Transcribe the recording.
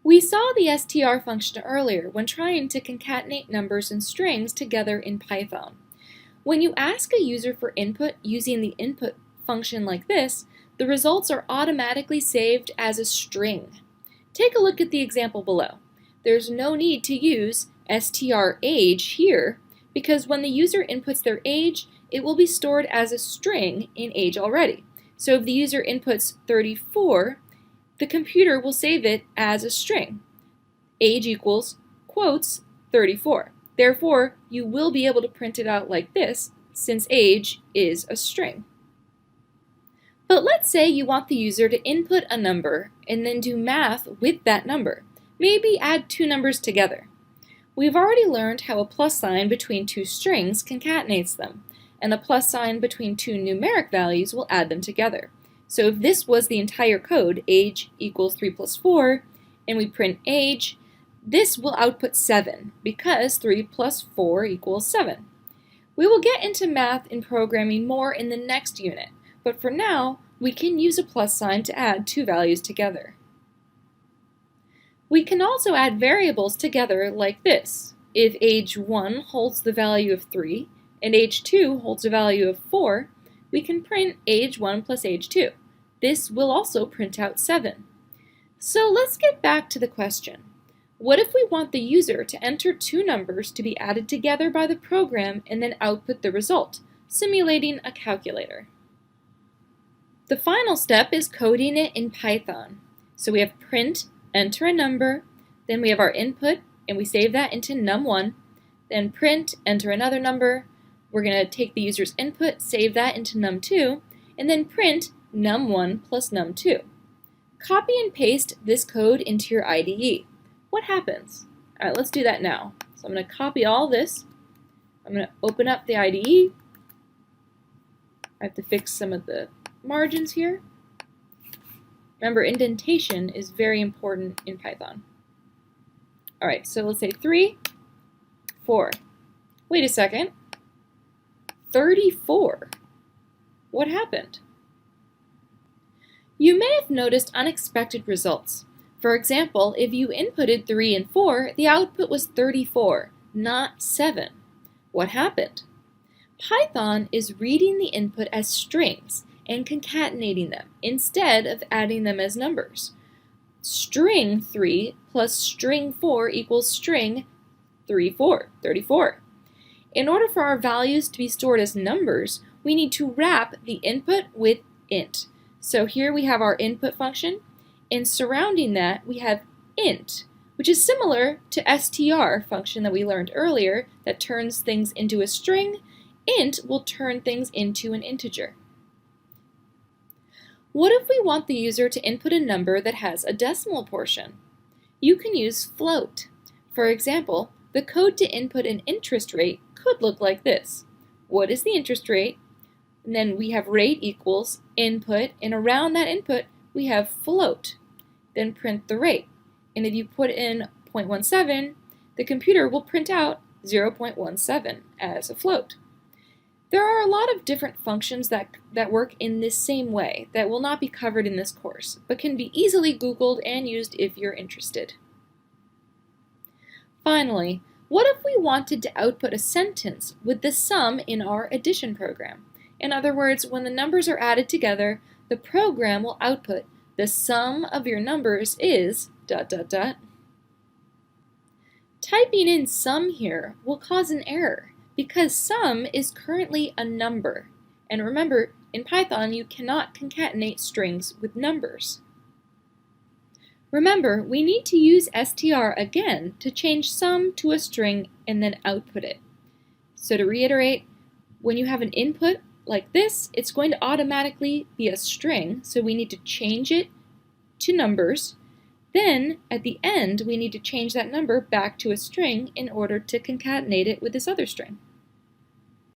We saw the str function earlier when trying to concatenate numbers and strings together in Python. When you ask a user for input using the input function like this, the results are automatically saved as a string. Take a look at the example below. There's no need to use strAge here because when the user inputs their age, it will be stored as a string in age already. So if the user inputs 34, the computer will save it as a string. Age equals quotes 34. Therefore, you will be able to print it out like this since age is a string. But let's say you want the user to input a number and then do math with that number. Maybe add two numbers together. We've already learned how a plus sign between two strings concatenates them, and a plus sign between two numeric values will add them together. So if this was the entire code, age equals 3 plus 4, and we print age, this will output 7 because 3 plus 4 equals 7. We will get into math and programming more in the next unit, but for now, we can use a plus sign to add two values together. We can also add variables together like this. If age 1 holds the value of 3 and age 2 holds a value of 4, we can print age 1 plus age 2. This will also print out 7. So let's get back to the question. What if we want the user to enter two numbers to be added together by the program and then output the result, simulating a calculator? The final step is coding it in Python. So we have print, enter a number, then we have our input, and we save that into num1, then print, enter another number, we're going to take the user's input, save that into num2, and then print num1 plus num2. Copy and paste this code into your IDE. What happens? All right, let's do that now. So I'm going to copy all this. I'm going to open up the IDE. I have to fix some of the margins here. Remember, indentation is very important in Python. All right, so let's say 3, 4. Wait a second. 34. What happened? You may have noticed unexpected results. For example, if you inputted 3 and 4, the output was 34, not 7. What happened? Python is reading the input as strings and concatenating them instead of adding them as numbers. String 3 plus string 4 equals string 34. In order for our values to be stored as numbers, we need to wrap the input with int. So here we have our input function, and surrounding that we have int, which is similar to str function that we learned earlier that turns things into a string. Int will turn things into an integer. What if we want the user to input a number that has a decimal portion? You can use float. For example, the code to input an interest rate could look like this. What is the interest rate? And then we have rate equals input, and around that input we have float. Then print the rate. And if you put in 0.17, the computer will print out 0.17 as a float. There are a lot of different functions that work in this same way that will not be covered in this course, but can be easily Googled and used if you're interested. Finally, what if we wanted to output a sentence with the sum in our addition program? In other words, when the numbers are added together, the program will output the sum of your numbers is ... Typing in sum here will cause an error because sum is currently a number. And remember, in Python you cannot concatenate strings with numbers. Remember, we need to use str again to change sum to a string and then output it. So to reiterate, when you have an input like this, it's going to automatically be a string, so we need to change it to numbers. Then, at the end, we need to change that number back to a string in order to concatenate it with this other string.